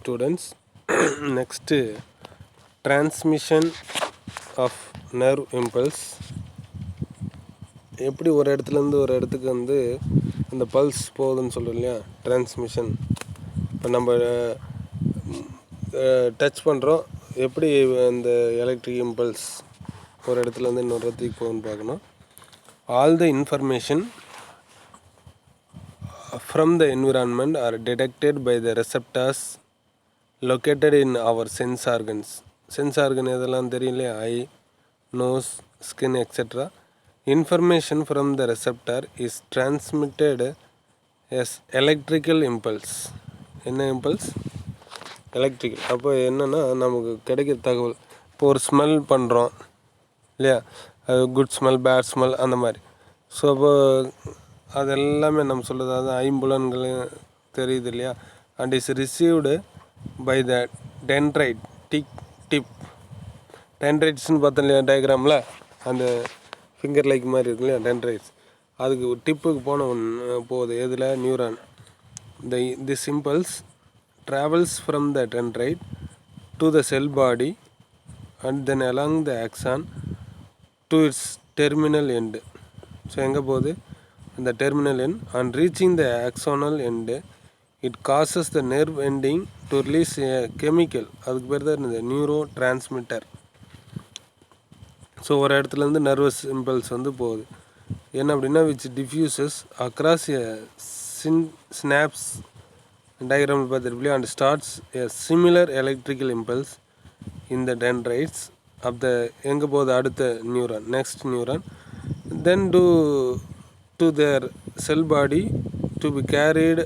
students. Next, transmission of nerve impulse. எப்படி ஒரு இடத்துலேருந்து ஒரு இடத்துக்கு வந்து இந்த பல்ஸ் போகுதுன்னு சொல்கிறோம் இல்லையா, டிரான்ஸ்மிஷன். இப்போ நம்ம டச் பண்ணுறோம், எப்படி இந்த எலக்ட்ரிக் இம்பல்ஸ் ஒரு இடத்துலேருந்து இன்னொரு இடத்துக்கு போகுதுன்னு பார்க்கணும். All the information from the environment are detected by the receptors located in our sense organs. Sense organ எதெல்லாம் தெரியலையா, eye, nose, skin etcetera. Information from the receptor is transmitted as electrical impulse. என்ன impulse? Electrical. அப்போ என்னென்னா நமக்கு கிடைக்கிற தகவல், இப்போ ஒரு ஸ்மெல் பண்ணுறோம் இல்லையா, அது குட் ஸ்மெல், பேட் ஸ்மெல் அந்த மாதிரி. ஸோ அப்போ அது எல்லாமே நம்ம சொல்கிறது, அது ஐம்புலன்கள் தெரியுது இல்லையா. And is received by the dendrite tip. டென்ட்ரைட்ஸ்னு பார்த்தோம் இல்லையா டயக்ராமில், அந்த ஃபிங்கர் லைக் மாதிரி இருக்கு இல்லையா டென்ட்ரைட்ஸ், அதுக்கு டிப்புக்கு போகுது எதில், neuron. This impulse travels from the dendrite to the sell body and then along the axon to it's terminal end. So எங்கே போகுது, இந்த terminal end, and reaching the axonal end it causes the nerve ending to release a chemical. அதுக்கு பேர் தான் இந்த neuro transmitter. So ஒரு இடத்துலேருந்து nervous impulse வந்து போகுது என்ன அப்படின்னா, which diffuses across a synapse diagram பார்த்துருப்பிலையா, and starts a similar electrical impulse in the dendrites of the எங்கே போகுது அடுத்த neuron, next neuron, then to their cell body to be carried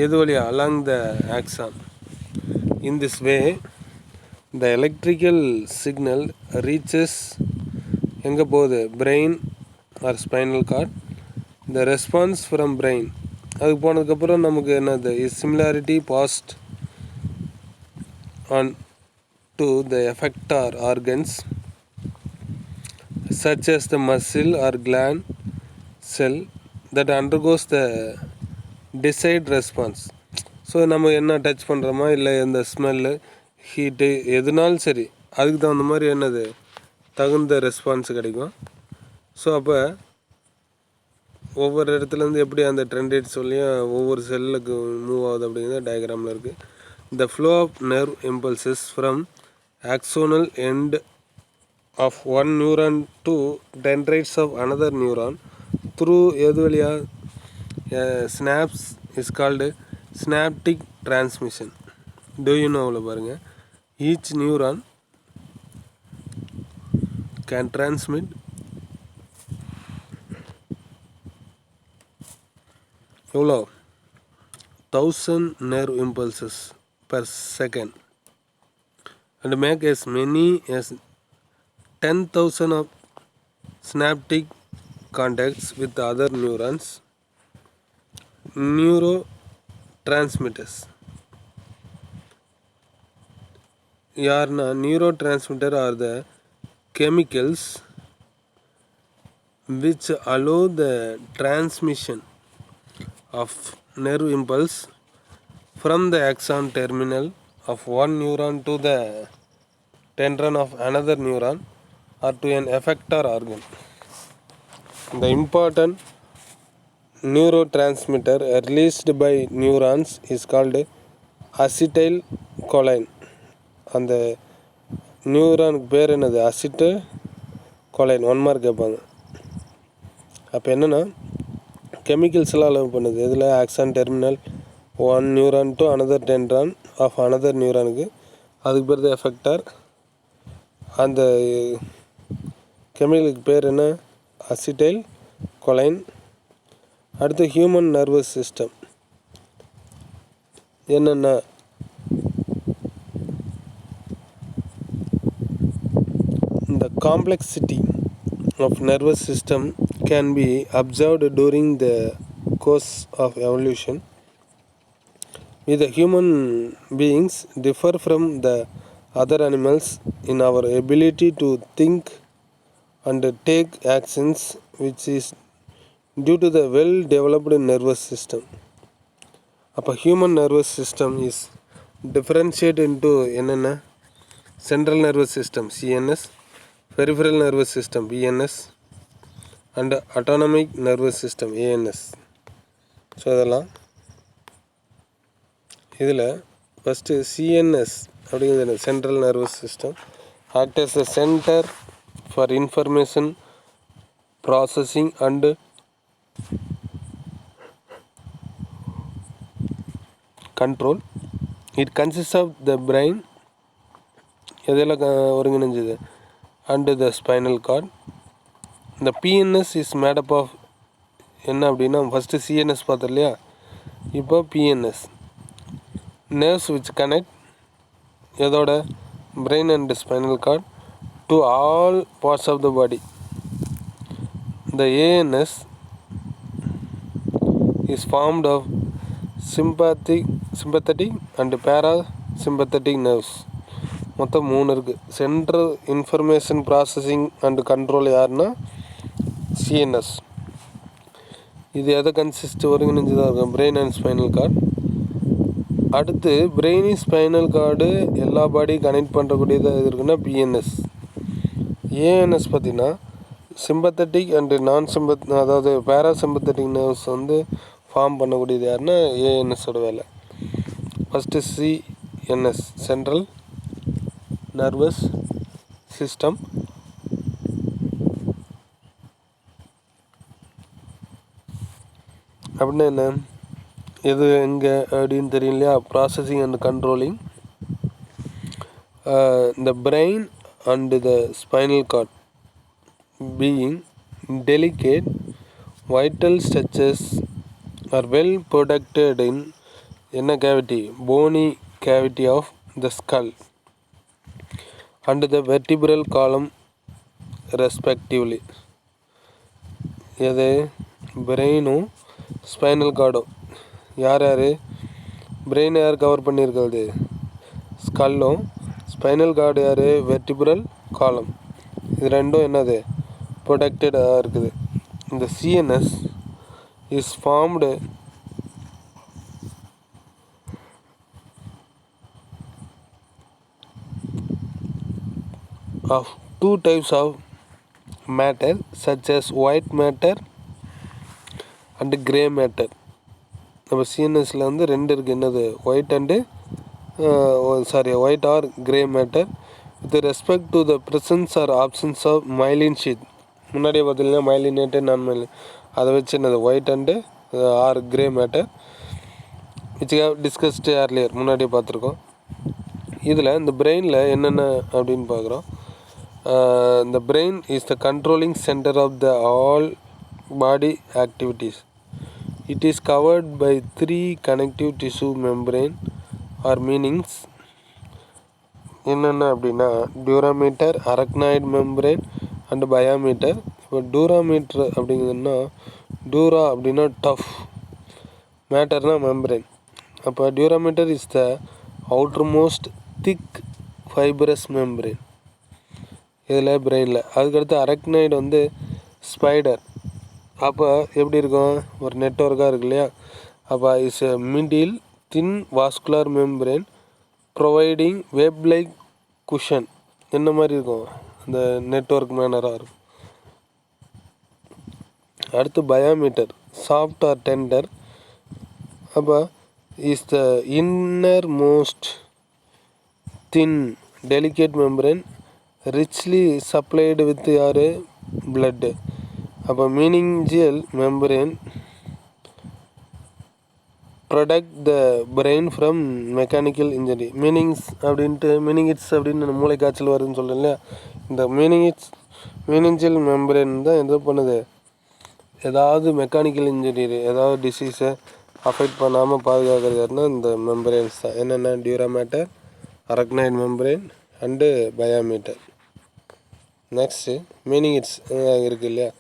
எது வழியா, along the axon. In this way the electrical signal reaches எங்கே போகுது, brain or spinal cord. The response from brain அதுக்கு போனதுக்கப்புறம் நமக்கு என்னது, is similarity passed on to the effector organs such as the muscle or gland cell that undergoes the desired response. So நம்ம என்ன touch பண்ணுறோமா இல்லை இந்த ஸ்மெல்லு, ஹீட்டு எதுனாலும் சரி, அதுக்கு தகுந்த மாதிரி என்னது தகுந்த ரெஸ்பான்ஸ் கிடைக்கும். ஸோ அப்போ ஒவ்வொரு இடத்துலேருந்து எப்படி அந்த ட்ரெண்டேட் சொல்லியும் ஒவ்வொரு செல்லுக்கு மூவ் ஆகுது அப்படிங்கிறது டயக்ராமில் இருக்குது. The flow of nerve impulses from axonal end of one neuron to dendrites of another neuron through எது வழியா, synapse is called synaptic transmission. do you know பாருங்கள், ஈச் நியூரான் கேன் டிரான்ஸ்மிட் எவ்வளோ 1000 nerve impulses per second and make as many as 10,000 of synaptic contacts with other neurons. Neurotransmitters யார்னா, neurotransmitter are the chemicals which allow the transmission of nerve impulse from the axon terminal of one neuron to the dendron of another neuron or to an effector organ. The important neurotransmitter released by neurons is called acetylcholine. அந்த நியூரானுக்கு பேர் என்னது, அசிட்டோகோலைன். 1 mark கேட்பாங்க. அப்போ என்னென்னா கெமிக்கல்ஸ்லாம் allow பண்ணுது இதில், axon terminal one neuron to another dendron of another நியூரானுக்கு, அதுக்கு பேர் தான் எஃபெக்டார். அந்த கெமிக்கலுக்கு பேர் என்ன, அசிட்டைல் கொலைன். அடுத்து ஹியூமன் நர்வஸ் சிஸ்டம் என்னென்னா, இந்த complexity of nervous system can be observed during the course of evolution. The human beings differ from the other animals in our ability to think and take actions, which is due to the well developed nervous system. Human nervous system is differentiate into என்னென்ன central nervous system CNS, peripheral nervous system PNS and autonomic nervous system ANS. So அதெல்லாம் இதில் first CNS அப்படிங்கிறது central nervous system act as a centre for information processing and control. It consist of the brain எதெல்லாம் ஒருங்கிணைஞ்சது and the spinal cord. இந்த PNS is made up of என்ன அப்படின்னா first CNS பார்த்தோம் இல்லையா, இப்போ பிஎன்எஸ் nerves which connect எதோட brain and spinal cord to all parts of the body. The ANS is formed of sympathetic and parasympathetic nerves. மொத்தம் 3 இருக்குது. Central information processing and control யாருன்னா CNS. இது எதை consist ஒருங்கிணைஞ்சதாக இருக்கும் பிரெயின் அண்ட் ஸ்பைனல் கார்டு. அடுத்து brainy spinal cord எல்லா பாடி connect பண்ணுறக்கூடியதாக இருக்குன்னா BNS. ANS பார்த்திங்கன்னா சிம்பத்தட்டிக் அண்டு அதாவது பேராசிம்பத்தட்டிக் நர்வ்ஸ் வந்து ஃபார்ம் பண்ணக்கூடியது யாருன்னா ஏஎன்எஸோட வேலை. First CNS central nervous system. அப்படின்னா என்ன, எது எங்கே அப்படின்னு தெரியும் இல்லையா, processing and controlling the brain and the spinal cord being delicate vital structures are well protected in என்ன cavity bony cavity of the skull and the vertebral column respectively. எது பிரெயினும் spinal கார்டும் யார் யார், பிரெயினை யார் கவர் பண்ணியிருக்கிறது ஸ்கல்லும், ஸ்பைனல் கார்டு யார் vertebral column. இது ரெண்டும் என்னது ப்ரொடெக்டடாக இருக்குது. இந்த CNS is formed of 2 types of matter such as white matter and grey matter. நம்ம சிஎன்எஸில் வந்து 2 இருக்குது, என்னது white and white or grey matter with respect to the presence or absence of myelin sheath. முன்னாடியே பார்த்தீங்கன்னா மைலினேட்டு நான் மைலின் அதை வச்சு என்னது white and or grey matter which have discussed earlier முன்னாடியே பார்த்துருக்கோம். இதில் இந்த பிரெயினில் என்னென்ன அப்படின்னு பார்க்குறோம். இந்த brain is the controlling centre of the all body activities. It is covered by 3 connective tissue membrane or meanings. என்னென்ன அப்படின்னா dura mater, arachnoid membrane and pia mater. இப்போ டியூராமீட்டர் அப்படிங்கிறதுனா டியூரா அப்படின்னா டஃப், மேட்டர்னா மெம்பரேன். அப்போ dura mater is the outermost thick fibrous membrane இதில் பிரெயினில். அதுக்கடுத்து அரக்னாய்டு வந்து ஸ்பைடர். அப்போ எப்படி இருக்கும், ஒரு நெட்வொர்க்காக இருக்கு இல்லையா. அப்போ is middle thin vascular membrane providing web like cushion. என்ன மாதிரி இருக்கும், அந்த நெட்வொர்க் மேனராக இருக்கும். அடுத்து பயோமீட்டர் சாஃப்ட் ஆர் டெண்டர். அப்போ is the innermost thin delicate membrane richly supplied with யார் பிளட்டு. அப்போ meningeal membrane protect the brain from mechanical injury. Meningitis அப்படின்னு மூளை காய்ச்சல் வருதுன்னு சொல்கிறேன் இல்லையா. இந்த மீனிங்கியல் மெம்பரேன் தான் எது பண்ணுது, ஏதாவது மெக்கானிக்கல் இன்ஜரி ஏதாவது டிசீஸை அஃபெக்ட் பண்ணாமல் பாதுகாக்கிறது யாருன்னா இந்த மெம்பரேன்ஸ் தான். என்னென்ன dura mater, arachnoid membrane and pia mater. Next meningitis இருக்குது இல்லையா.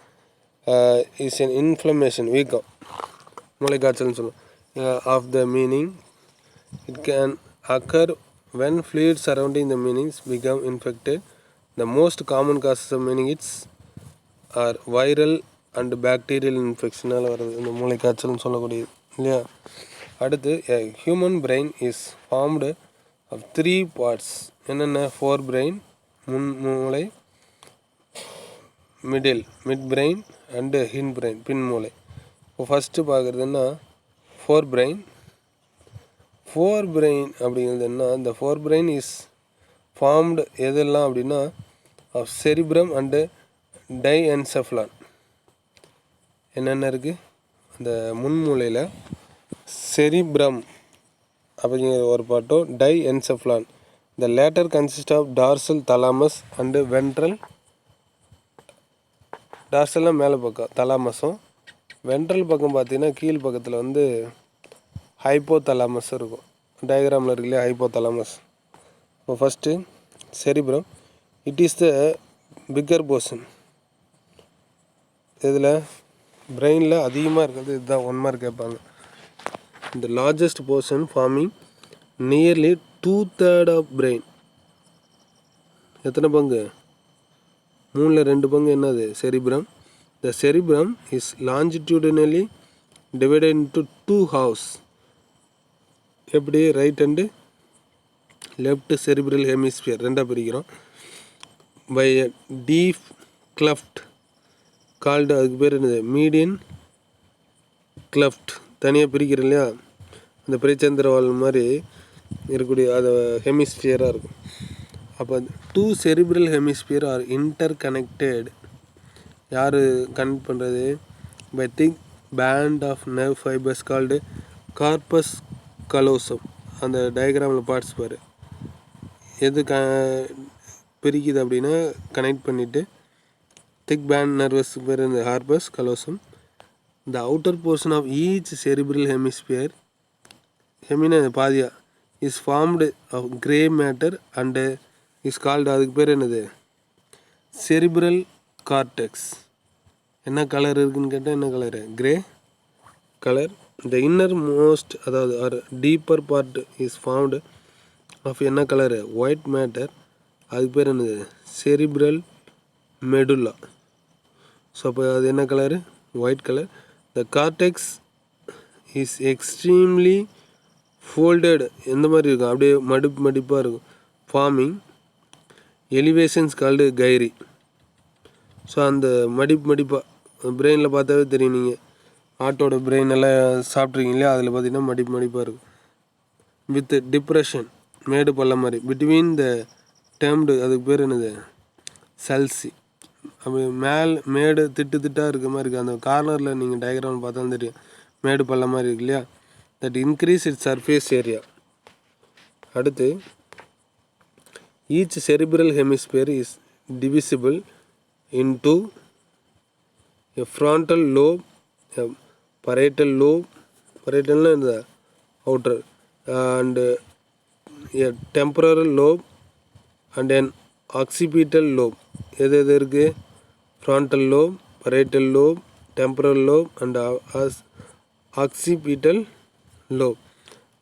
இஸ் என் இன்ஃப்ளமேஷன் வீக்கம், மூளைக்காய்ச்சல்னு சொல்லுவோம். Of the meninges it can occur when fluids surrounding the meanings become infected. The most common causes of meningitis are viral and bacterial infectionால் வருது இந்த மூளைக்காய்ச்சல்னு சொல்லக்கூடியது இல்லையா. அடுத்து human brain is formed of 3 parts. என்னென்ன? ஃபோர் பிரெயின், முன் மூளை, midbrain and hindbrain, பின் மூளை. இப்போ ஃபஸ்ட்டு பார்க்குறதுன்னா ஃபோர் பிரெயின். அப்படிங்கிறது என்ன? இந்த ஃபோர் பிரெயின் இஸ் ஃபார்ம்டு எதெல்லாம் அப்படின்னா ஆஃப் செரிப்ரம் அண்டு டைஎன்செஃபலான். என்னென்ன இருக்குது? அந்த முன்மூளையில் செரிப்ரம் அப்படிங்கிற ஒரு பாட்டும் diencephalon. The latter consist of dorsal thalamus and ventral. டார்சல்லாம் மேலே பக்கம் தலாமஸும், வென்ட்ரல் பக்கம் பார்த்தீங்கன்னா கீழ் பக்கத்தில் வந்து ஹைப்போ தலாமஸ் இருக்கும். டயக்ராமில் இருக்கு இல்லையா, ஹைப்போ தலாமஸ். இப்போ first cerebrum. It is the bigger portion. இதில் பிரெயினில் அதிகமாக இருக்கிறது இதுதான். 1 மார்க் கேட்பாங்க. இந்த largest portion forming nearly 2/3 of brain. எத்தனை பங்கு? 3/2 பங்கு என்னது? Cerebrum. The cerebrum is longitudinally divided into 2 halves. எப்படி? Right and left cerebral hemisphere ரெண்டாக பிரிக்கிறோம். By a deep cleft called, அதுக்கு பேர் என்னது? Median cleft. தனியாக பிரிக்கிறோம் இல்லையா, அந்த பிரிச்சந்திரவால் மாதிரி இருக்கக்கூடிய அது ஹெமிஸ்பியராக இருக்கும். அப்போ 2 cerebral hemisphere are interconnected. யார் கனெக்ட் பண்ணுறது? By thick band of nerve fibres called corpus callosum. அந்த டயக்ராமில் பார்ட்ஸ் பாரு. எது பிரிக்குது அப்படின்னா கனெக்ட் பண்ணிவிட்டு திக் பேண்ட் நர்வஸ் பேர் இந்த corpus callosum. The outer portion of each cerebral hemisphere, ஹெமினா பாதியா, is formed of grey matter and is called, அதுக்கு பேர் என்னது? Cerebral cortex. என்ன கலர் இருக்குதுன்னு கேட்டால் என்ன colour? Grey colour. The innermost, அதாவது or deeper part is formed of என்ன கலரு? White matter. அதுக்கு பேர் என்னது? Cerebral medulla. ஸோ அப்போ அது என்ன colour? White colour. The cortex is extremely folded. எந்த மாதிரி இருக்கும்? அப்படியே மடிப்பாக இருக்கும். Forming elevations called gyri. So அந்த மடிப்பாக பிரெயினில் பார்த்தாவே தெரியும். நீங்கள் ஆட்டோட பிரெயின் எல்லாம் சாப்பிட்ருக்கீங்க இல்லையா, அதில் பார்த்தீங்கன்னா மடிப்பாக இருக்கும். வித் டிப்ரெஷன், மேடு பள்ள மாதிரி. பிட்வீன் த டேர்ம்டு, அதுக்கு பேர் என்னது? சல்சி. அப்படி மேடு திட்டாக இருக்க மாதிரி இருக்குது. அந்த கார்னரில் நீங்கள் டயக்ராம் பார்த்தாலும் தெரியும், மேடு பள்ள மாதிரி இருக்கு இல்லையா. That increase its surface area. அடுத்து each cerebral hemisphere is divisible into a frontal lobe, parietal lobe, parietalனா இந்த outer, and a temporal lobe and an occipital lobe. எது இருக்குது? frontal lobe, parietal lobe, temporal lobe and occipital lobe.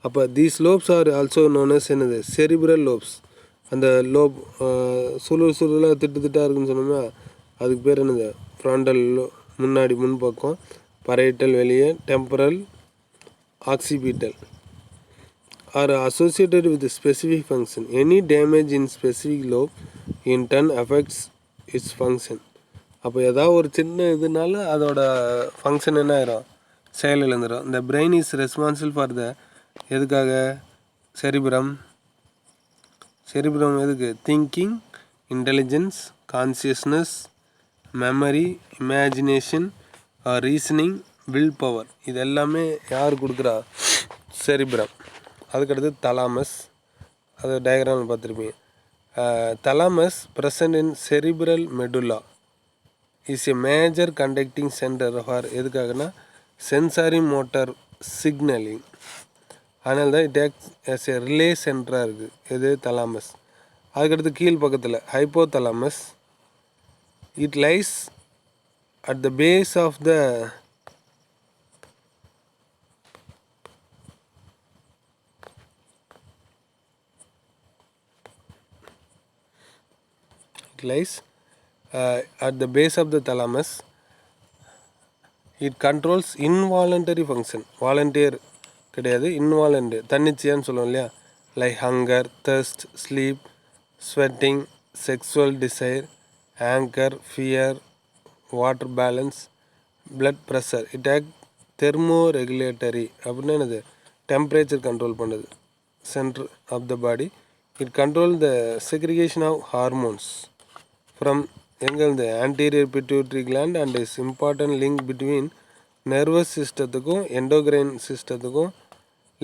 அப்போ these lobes are also known as என்னது? cerebral lobes. அந்த lobe சுருளாக திட்டாக இருக்குன்னு சொன்னோம்னா அதுக்கு பேர் என்னது? ஃப்ரான்டல் முன்னாடி முன்பக்கம், parietal வெளியே, temporal, occipital are associated with a specific function. Any damage in specific lobe in turn affects its function. அப்போ ஏதாவது ஒரு சின்ன இதனால அதோட ஃபங்க்ஷன் என்ன ஆயிரும்? செயலிழந்துடும். இந்த brain is responsible for the, எதுக்காக? செரிப்ரம் எதுக்கு? Thinking, intelligence, consciousness, memory, imagination, reasoning, will power. இது எல்லாமே யார் கொடுக்குறா? செரிப்ரம். அதுக்கடுத்து தலாமஸ். அது டயக்ராமில் பார்த்துருப்பீங்க. Thalamus present in cerebral medulla is a major conducting centre for, எதுக்காகனா சென்சாரி மோட்டார் சிக்னலிங். அதனால தான் it acts as a relay சென்டராக இருக்குது. எது? தலாமஸ். அதுக்கடுத்து கீழ் பக்கத்தில் hypo thalamus. It lies at the base of the thalamus. It controls involuntary function. Volunteer கிடையாது, இன்வாலண்டியர், தன்னிச்சையான்னு சொல்லுவோம் இல்லையா, like hunger, thirst, sleep, sweating, sexual desire, anger, fear, water balance, blood pressure. It act thermoregulatory அப்படின்னா என்னது temperature control பண்ணுது centre of the body. It control the secretion of hormones from எங்கேருந்து anterior pituitary gland and is important link between nervous சிஸ்டத்துக்கும் endocrine சிஸ்டத்துக்கும்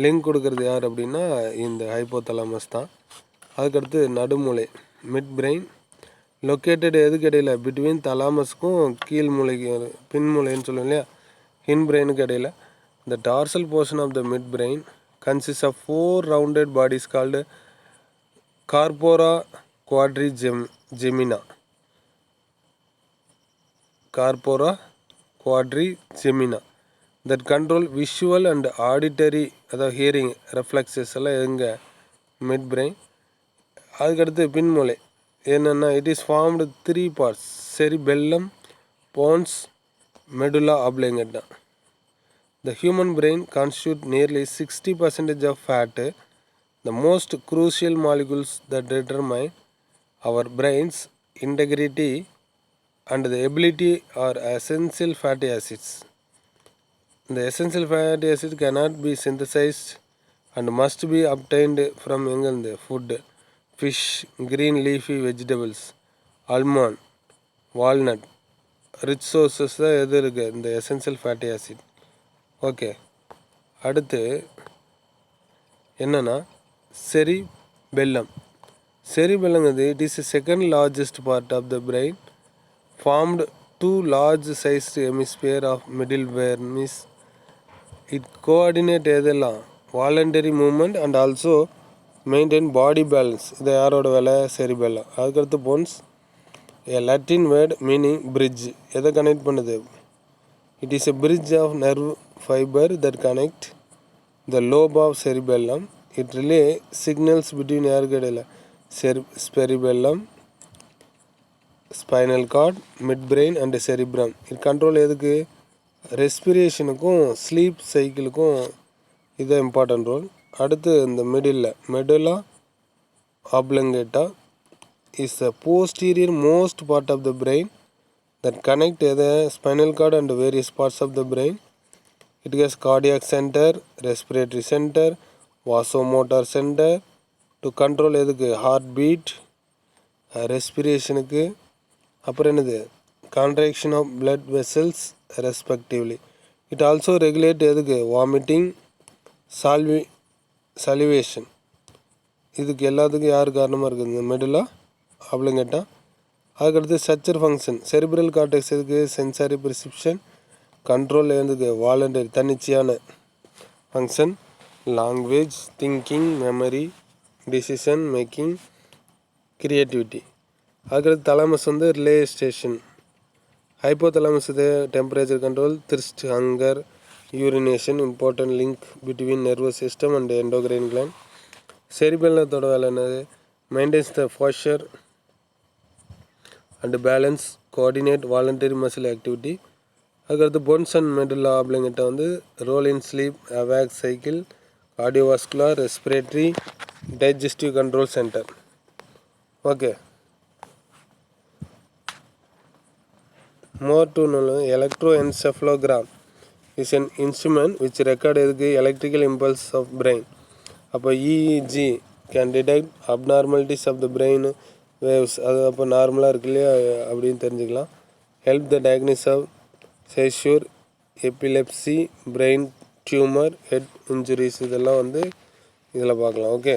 link கொடுக்கறது யார் அப்படின்னா இந்த ஹைப்போதலாமஸ் தான். அதுக்கடுத்து நடுமூளை மிட் பிரெயின் லொக்கேட்டட் எதுக்கு இடையில பிட்வீன் தலாமஸ்க்கும் கீழ் மூளைக்கு பின்மூளைன்னு சொல்லுவோம் இல்லையா ஹின் பிரெயினுக்கு இடையில. The dorsal portion of the midbrain consist of 4 rounded bodies called corpora quadrigemina. Corpora quadrigemina that control visual and auditory அதாவது ஹியரிங் ரெஃப்ளெக்ஸஸ் எல்லாம் எங்க மிட் பிரெயின். அதுக்கடுத்து பின்மூளை என்னென்னா it is formed 3 parts cerebellum, pons, medulla oblongata. The human brain constitutes nearly 60% of fat. The most crucial molecules that determine our brain's integrity and the ability are essential fatty acids. The essential fatty acids cannot be synthesized and must be obtained from food, fish, green leafy vegetables, almond, walnut. Rich sources தான் எது இருக்குது இந்த essential fatty acid. Okay, அடுத்து என்னென்னா cerebellum. செரிபெல்லங்கிறது it is second largest part of the brain formed 2 large sized hemisphere of middle vermis. It coordinate எதெல்லாம் voluntary movement and also maintain body balance. இது யாரோட வேலை செரிபெல்லம். அதுக்கடுத்து pons a Latin word meaning bridge. எதை கனெக்ட் பண்ணுது? It is a bridge of nerve fiber that connect the lobe of cerebellum. It relay signals between யாருக்கு இடையில cerebellum, spinal cord, midbrain and cerebrum. இது கண்ட்ரோல் எதுக்கு ரெஸ்பிரேஷனுக்கும் sleep சைக்கிளுக்கும் இதுதான் important role. அடுத்து இந்த medulla ஆப்லங்கேட்டா is the posterior most part of the brain that connect the spinal cord and various parts of the brain. It has cardiac center, respiratory center, vasomotor center to control எதுக்கு heart beat, ரெஸ்பிரேஷனுக்கு, அப்புறம் என்னது contraction of blood vessels respectively. It also regulate எதுக்கு vomiting, salivation. இதுக்கு எல்லாத்துக்கும் யார் காரணமாக இருக்குது இந்த மெடுலா ஆப்லங்கேட்டா. அதுக்கடுத்து ஸ்ட்ரக்சர் ஃபங்க்ஷன் செரிப்ரல் கார்டெக்ஸ் எதுக்கு சென்சாரி பெர்செப்ஷன் கண்ட்ரோல் எதுக்கு வாலண்டரி தன்னிச்சையான function language, thinking, memory, decision making, creativity. அதுக்கடுத்து தலாமஸ் ரிலே ஸ்டேஷன். ஹைப்போதலாமஸ் இது temperature control, thirst, hunger, urination, important link between nervous system and endocrine gland. செரிபெல்லத்தோட வேலை என்னது maintains the posture and balance, coordinate voluntary muscle activity. அதுக்கடுத்து pons and medulla oblongata role in sleep, awake cycle, cardiovascular, respiratory, digestive control centre. Okay, more to electroencephalogram is an instrument which record எதுக்கு electrical impulse of brain. அப்போ EEG can detect abnormalities of the brain waves. அது அப்போ நார்மலாக இருக்கு இல்லையா அப்படின்னு தெரிஞ்சுக்கலாம். Help the diagnosis of seizure, epilepsy, brain tumour, head injuries இதெல்லாம் இதில் பார்க்கலாம். ஓகே.